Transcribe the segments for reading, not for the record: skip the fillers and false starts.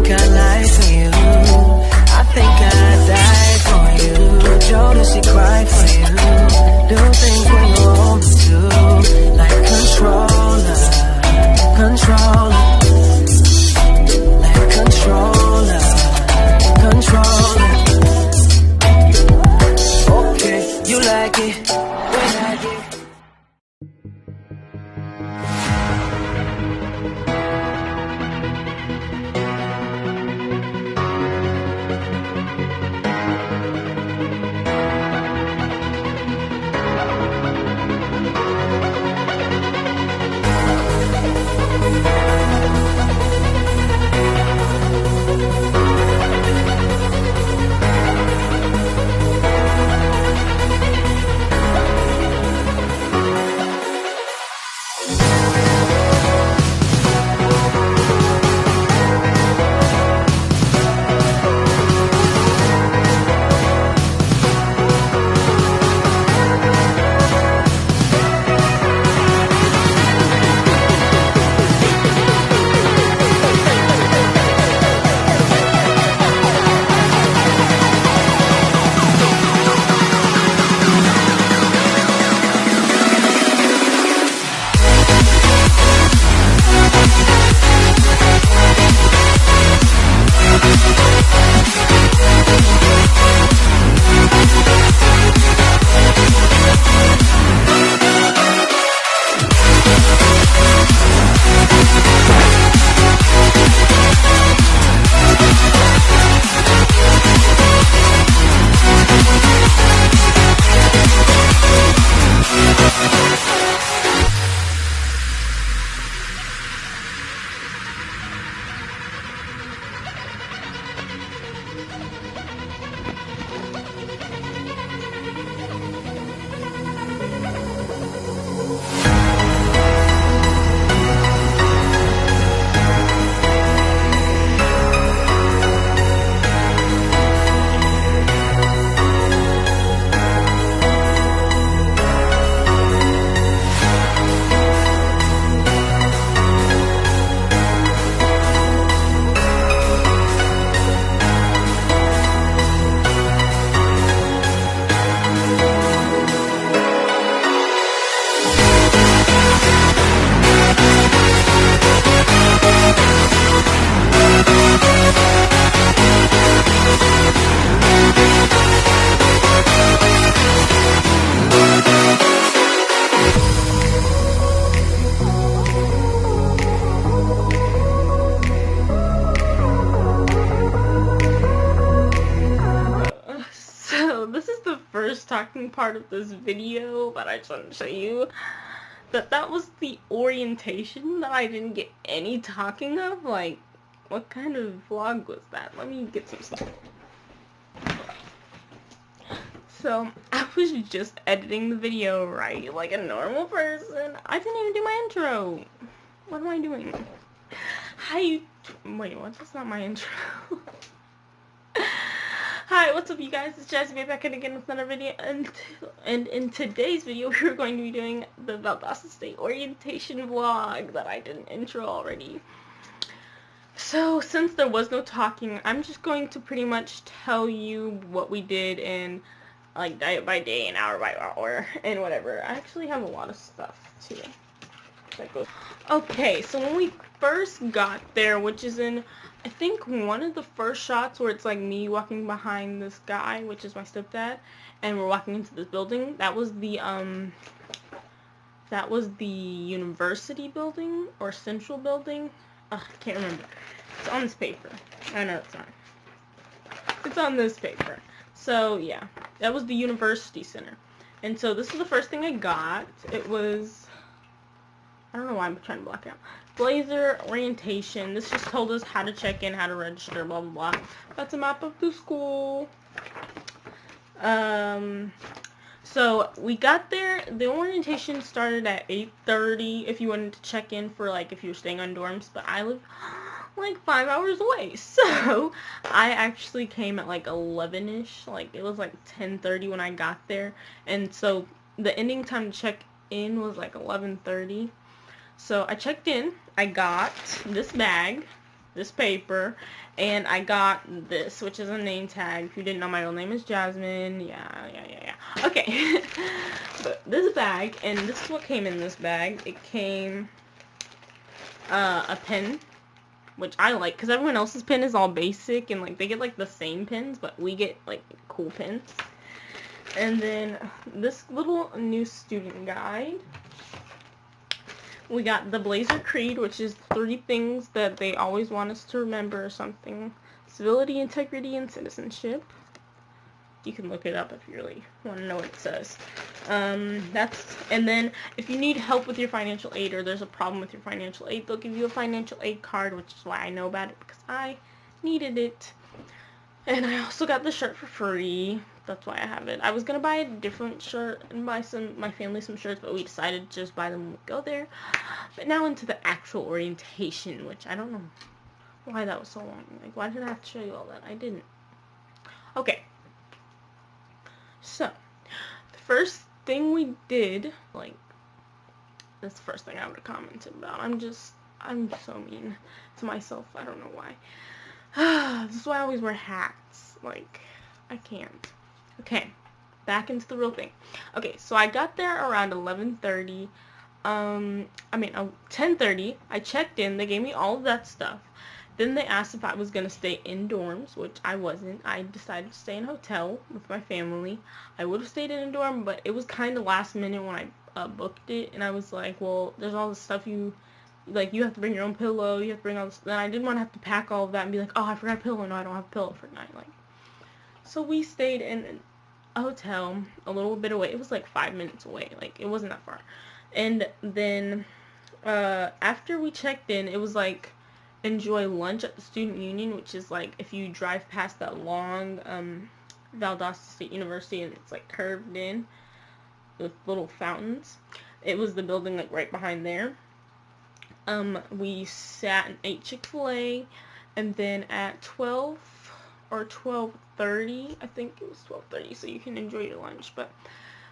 think I lie for you. I think I die for you. Jodeci cry for you. Do things when you want me to, like controller, controller, like controller, controller. Okay, you like it, we like it. Talking part of this video, but I just want to show you that was the orientation that I didn't get any talking of. Like, what kind of vlog was that? Let me get some stuff. So I was just editing the video, right, like a normal person. I didn't even do my intro. What am I doing? Wait, what? That's not my intro. Hi, what's up you guys? It's Jazzie Bae back again with another video, and in today's video we're going to be doing the Valdosta State orientation vlog that I did an intro already. So since there was no talking, I'm just going to pretty much tell you what we did in like day by day and hour by hour and whatever. I actually have a lot of stuff too that goes. Okay, so when we first got there, which is in I think one of the first shots where it's like me walking behind this guy, which is my stepdad, and we're walking into this building, that was the university building or central building. I can't remember. It's on this paper. I know it's not. It's on this paper. So yeah, that was the university center. And so this was the first thing I got. It was, I don't know why I'm trying to black out. Blazer orientation. This just told us how to check in, how to register, blah blah blah. That's a map of the school. So we got there. The orientation started at 8:30 if you wanted to check in for like if you were staying on dorms, but I live like 5 hours away, so I actually came at like 11ish. Like it was like 10:30 when I got there, and so the ending time to check in was like 11:30. So I checked in. I got this bag. this paper, and I got this, which is a name tag. If you didn't know, my real name is Jasmine. Yeah. Okay. But this bag, and this is what came in this bag. It came a pen, which I like, because everyone else's pen is all basic, and like they get like the same pens, but we get like cool pens. And then this little new student guide. We got the Blazer Creed, which is 3 things that they always want us to remember or something. Civility, integrity, and citizenship. You can look it up if you really want to know what it says. And then if you need help with your financial aid, or there's a problem with your financial aid, they'll give you a financial aid card, which is why I know about it, because I needed it. And I also got the shirt for free. That's why I have it. I was going to buy a different shirt and buy my family some shirts, but we decided to just buy them when we go there. But now into the actual orientation, which I don't know why that was so long. Like, why did I have to show you all that? I didn't. Okay. So, the first thing we did, like, that's the first thing I would have commented about. I'm so mean to myself. I don't know why. This is why I always wear hats. Like, I can't. Okay, back into the real thing. Okay, so I got there around 11:30. 10:30. I checked in. They gave me all of that stuff. Then they asked if I was going to stay in dorms, which I wasn't. I decided to stay in a hotel with my family. I would have stayed in a dorm, but it was kind of last minute when I booked it. And I was like, well, there's all this stuff you have to bring your own pillow. You have to bring all this. Then I didn't want to have to pack all of that and be like, oh, I forgot a pillow. No, I don't have a pillow for tonight. Like, so we stayed in a hotel a little bit away. It was like 5 minutes away. Like, it wasn't that far. And then after we checked in, it was like, enjoy lunch at the Student Union, which is like if you drive past that long Valdosta State University, and it's like curved in with little fountains. It was the building like right behind there. We sat and ate Chick-fil-A, and then at 12 or 12:30, I think it was 12:30, so you can enjoy your lunch, but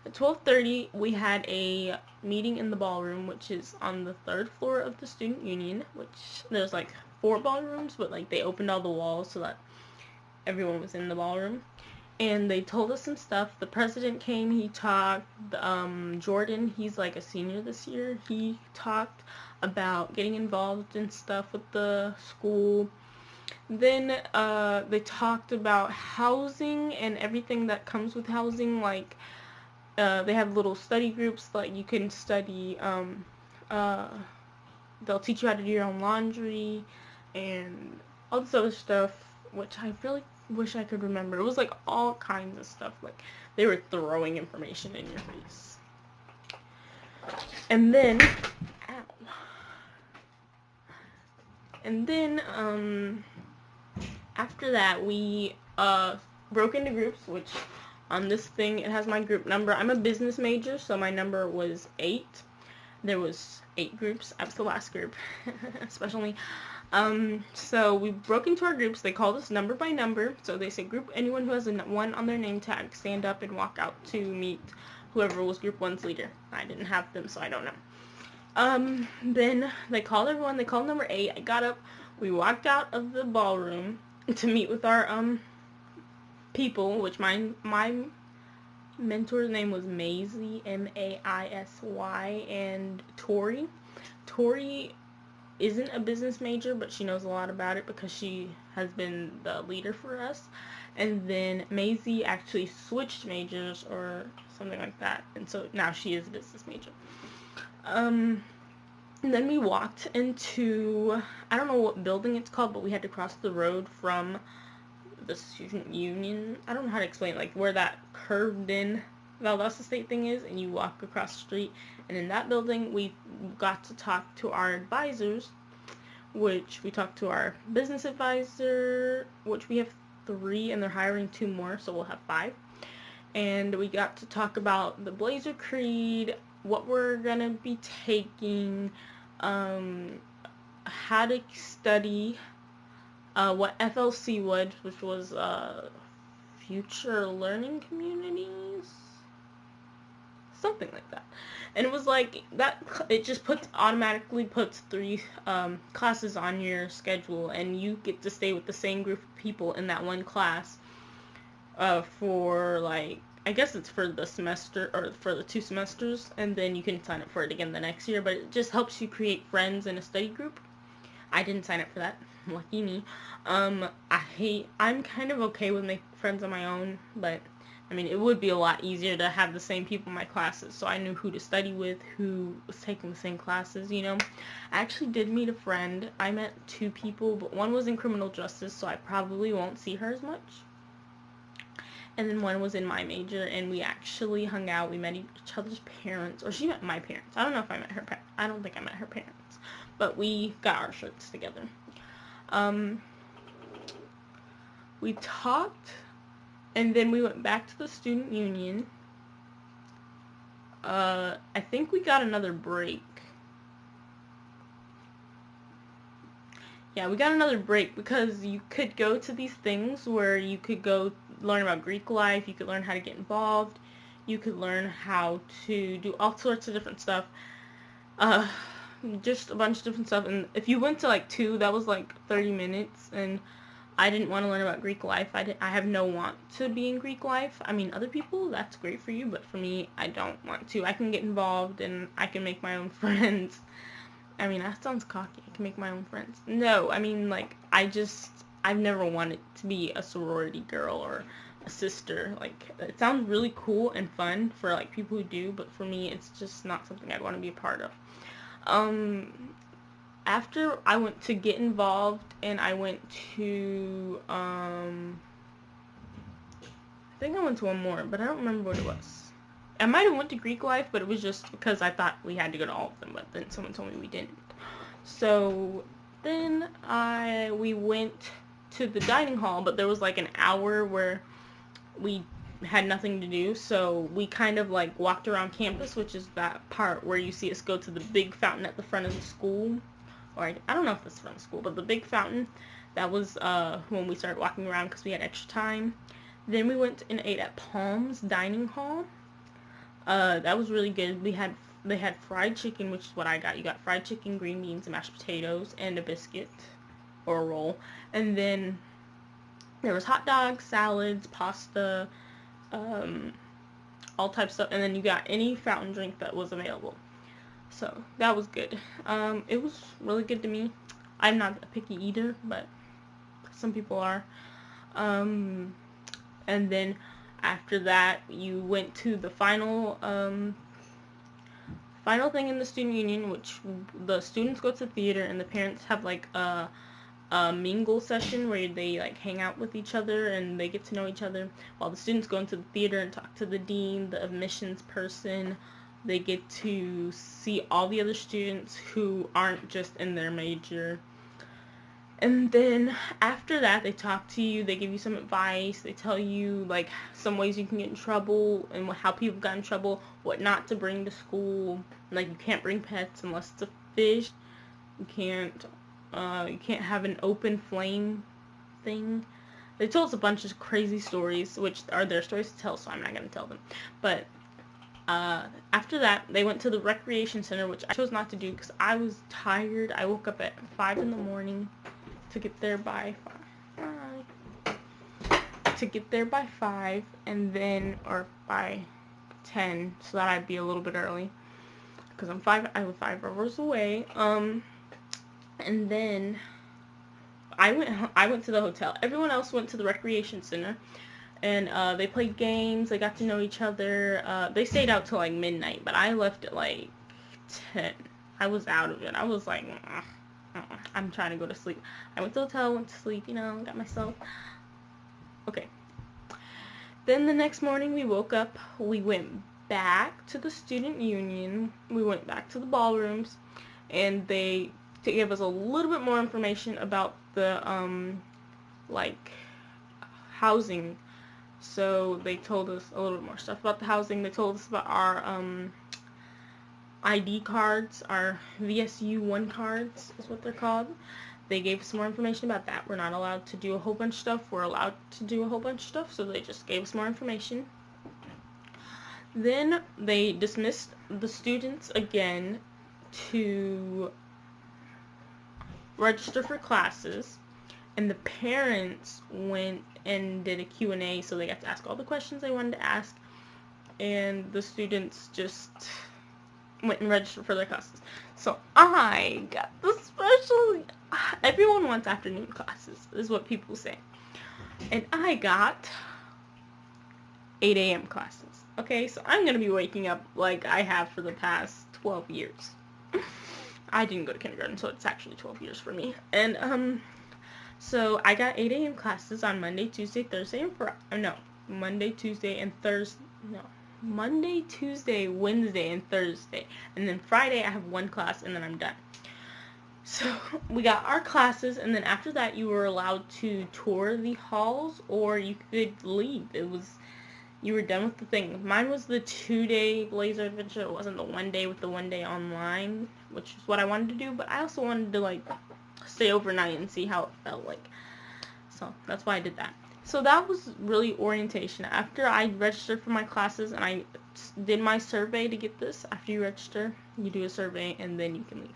at 12:30, we had a meeting in the ballroom, which is on the 3rd floor of the Student Union, which there's like 4 ballrooms, but like they opened all the walls so that everyone was in the ballroom. And they told us some stuff. The president came, he talked. Jordan, he's like a senior this year, he talked about getting involved in stuff with the school. Then they talked about housing and everything that comes with housing, like they have little study groups that you can study. They'll teach you how to do your own laundry and all this other stuff, which I really wish I could remember. It was like all kinds of stuff. Like they were throwing information in your face. And then, after that, we broke into groups, which on this thing, it has my group number. I'm a business major, so my number was 8. There was 8 groups. I was the last group, especially. So we broke into our groups. They called us number by number. So they say, group anyone who has a 1 on their name tag, stand up and walk out to meet whoever was group 1's leader. I didn't have them, so I don't know. Then they called everyone. They called number 8. I got up. We walked out of the ballroom to meet with our people, which my mentor's name was Maisie, Maisy, and Tori. Tori isn't a business major, but she knows a lot about it because she has been the leader for us. And then Maisie actually switched majors or something like that, and so now she is a business major. And then we walked into, I don't know what building it's called, but we had to cross the road from the Student Union. I don't know how to explain it, like where that curved in Valdosta State thing is, and you walk across the street, and in that building we got to talk to our advisors, which we talked to our business advisor, which we have 3, and they're hiring 2 more, so we'll have 5. And we got to talk about the Blazer Creed, what we're gonna be taking, how to study, what FLC was, which was Future Learning Communities, something like that. And it was like that. It just automatically puts 3 classes on your schedule, and you get to stay with the same group of people in that one class for like, I guess it's for the semester or for the 2 semesters, and then you can sign up for it again the next year. But it just helps you create friends in a study group. I didn't sign up for that. Lucky me. I'm kind of okay with making friends on my own, but I mean, it would be a lot easier to have the same people in my classes, so I knew who to study with, who was taking the same classes, you know. I actually did meet a friend. I met 2 people, but one was in criminal justice, so I probably won't see her as much. And then one was in my major, and we actually hung out. We met each other's parents, or she met my parents. I don't know if I met her parents. I don't think I met her parents, but we got our shirts together. We talked, and then we went back to the student union. I think we got another break. Yeah, we got another break because you could go to these things where you could go learn about Greek life, you could learn how to get involved, you could learn how to do all sorts of different stuff. Just a bunch of different stuff. And if you went to like 2, that was like 30 minutes, and I didn't want to learn about Greek life. I have no want to be in Greek life. I mean, other people, that's great for you, but for me, I don't want to. I can get involved, and I can make my own friends. I mean, that sounds cocky. I can make my own friends. No, I mean, like, I've never wanted to be a sorority girl or a sister. Like, it sounds really cool and fun for, like, people who do, but for me, it's just not something I'd want to be a part of. After I went to get involved, and I went to, I think I went to one more, but I don't remember what it was. I might have went to Greek life, but it was just because I thought we had to go to all of them, but then someone told me we didn't. So then we went to the dining hall, but there was like an hour where we had nothing to do, so we kind of like walked around campus, which is that part where you see us go to the big fountain at the front of the school. Or I don't know if it's from school, but the big fountain, that was when we started walking around because we had extra time. Then we went and ate at Palm's Dining Hall. That was really good. They had fried chicken, which is what I got. You got fried chicken, green beans, and mashed potatoes, and a biscuit or a roll. And then there was hot dogs, salads, pasta, all types of stuff. And then you got any fountain drink that was available. So that was good. It was really good to me. I'm not a picky eater, but some people are. And then after that, you went to the final thing in the student union, which the students go to theater, and the parents have like a mingle session where they like hang out with each other and they get to know each other, while the students go into the theater and talk to the dean, the admissions person. They get to see all the other students who aren't just in their major. And then after that, they talk to you, they give you some advice, they tell you like some ways you can get in trouble and how people got in trouble, what not to bring to school. Like, you can't bring pets unless it's a fish. You can't have an open flame thing. They told us a bunch of crazy stories, which are their stories to tell, so I'm not going to tell them. But after that, they went to the recreation center, which I chose not to do because I was tired. I woke up at 5 in the morning to get there by 5, and then, or by 10, so that I'd be a little bit early, because I was 5 hours away. And then I went to the hotel. Everyone else went to the recreation center, and they played games. They got to know each other. They stayed out till like midnight, but I left at like 10. I was out of it. I was like, I'm trying to go to sleep. I went to the hotel, went to sleep, got myself. Okay. Then the next morning we woke up. We went back to the student union. We went back to the ballrooms, and they gave us a little bit more information about the like housing. So they told us a little bit more stuff about the housing. They told us about our ID cards, our VSU 1 cards is what they're called. They gave us some more information about that. We're not allowed to do a whole bunch of stuff. We're allowed to do a whole bunch of stuff, so they just gave us more information. Then they dismissed the students again to register for classes, and the parents went and did a Q&A, so they got to ask all the questions they wanted to ask, and the students just went and registered for their classes. So I got the special, everyone wants afternoon classes, is what people say, and I got 8 a.m. classes. Okay, so I'm gonna be waking up like I have for the past 12 years. I didn't go to kindergarten, so it's actually 12 years for me. And so I got 8 a.m. classes on Monday, Tuesday, Thursday, and Friday. No, Monday, Tuesday, and Thursday. No, Monday, Tuesday, Wednesday, and Thursday. And then Friday I have one class, and then I'm done. So we got our classes, and then after that you were allowed to tour the halls, or you could leave. You were done with the thing. Mine was the 2-day Blazer Adventure. It wasn't the 1 day with the 1 day online, which is what I wanted to do, but I also wanted to, like, stay overnight and see how it felt like. So that's why I did that. So that was really orientation. After I registered for my classes and I did my survey to get this, after you register, you do a survey and then you can leave.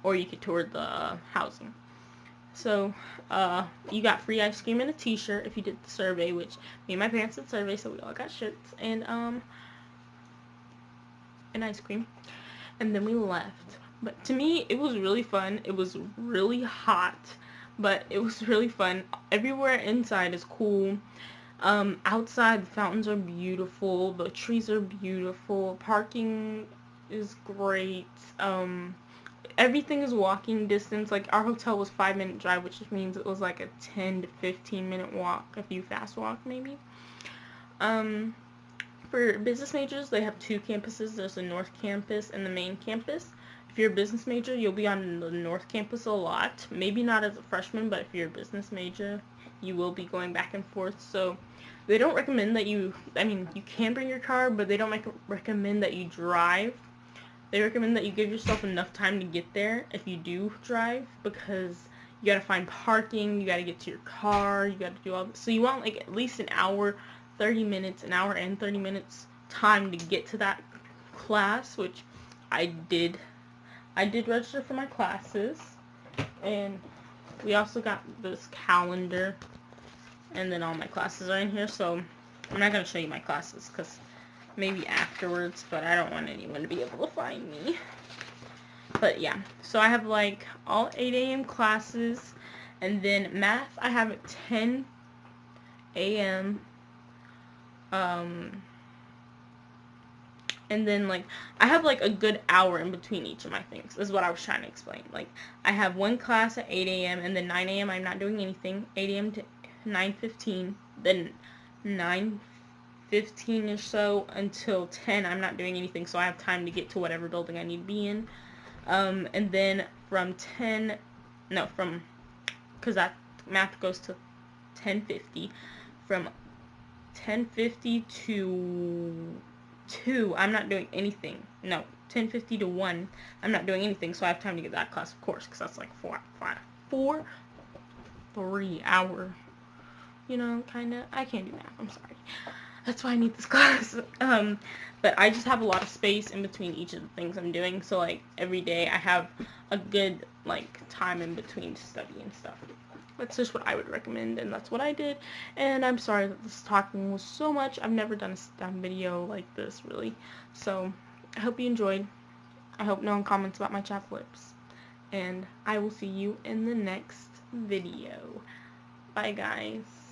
Or you could tour the housing. So, you got free ice cream and a t-shirt if you did the survey, which me and my parents did the survey, so we all got shirts and ice cream. And then we left. But to me, it was really fun. It was really hot, but it was really fun. Everywhere inside is cool. Outside, the fountains are beautiful. The trees are beautiful. Parking is great. Everything is walking distance. Like, our hotel was 5-minute drive, which means it was like a 10 to 15 minute walk if you fast walk maybe. For business majors, they have 2 campuses. There's the North Campus and the main campus. If you're a business major, you'll be on the North Campus a lot. Maybe not as a freshman, but if you're a business major, you will be going back and forth. So they don't recommend that you can bring your car, but they don't recommend that you drive. They recommend that you give yourself enough time to get there if you do drive, because you gotta find parking, you gotta get to your car, you gotta do all this. So you want like at least an hour, 30 minutes, an hour and 30 minutes time to get to that class, which I did. I did register for my classes, and we also got this calendar, and then all my classes are in here, so I'm not gonna show you my classes, because maybe afterwards, but I don't want anyone to be able to find me. But yeah, so I have like all 8 a.m. classes, and then math I have at 10 a.m. And then like I have like a good hour in between each of my things, is what I was trying to explain. Like, I have one class at 8 a.m. and then 9 a.m. I'm not doing anything. 8 a.m. to 9:15, then 9:15 or so until 10 I'm not doing anything, so I have time to get to whatever building I need to be in. And then because that math goes to 10:50, from 10:50 to 2 I'm not doing anything. No, 10:50 to 1 I'm not doing anything, so I have time to get that class, of course, because that's like 3 hour, kind of. I can't do math, I'm sorry. That's why I need this class. But I just have a lot of space in between each of the things I'm doing, so like every day I have a good like time in between to study and stuff. That's just what I would recommend, and that's what I did. And I'm sorry that this talking was so much. I've never done a STEM video like this, really. So I hope you enjoyed. I hope no one comments about my chapped lips. And I will see you in the next video. Bye, guys.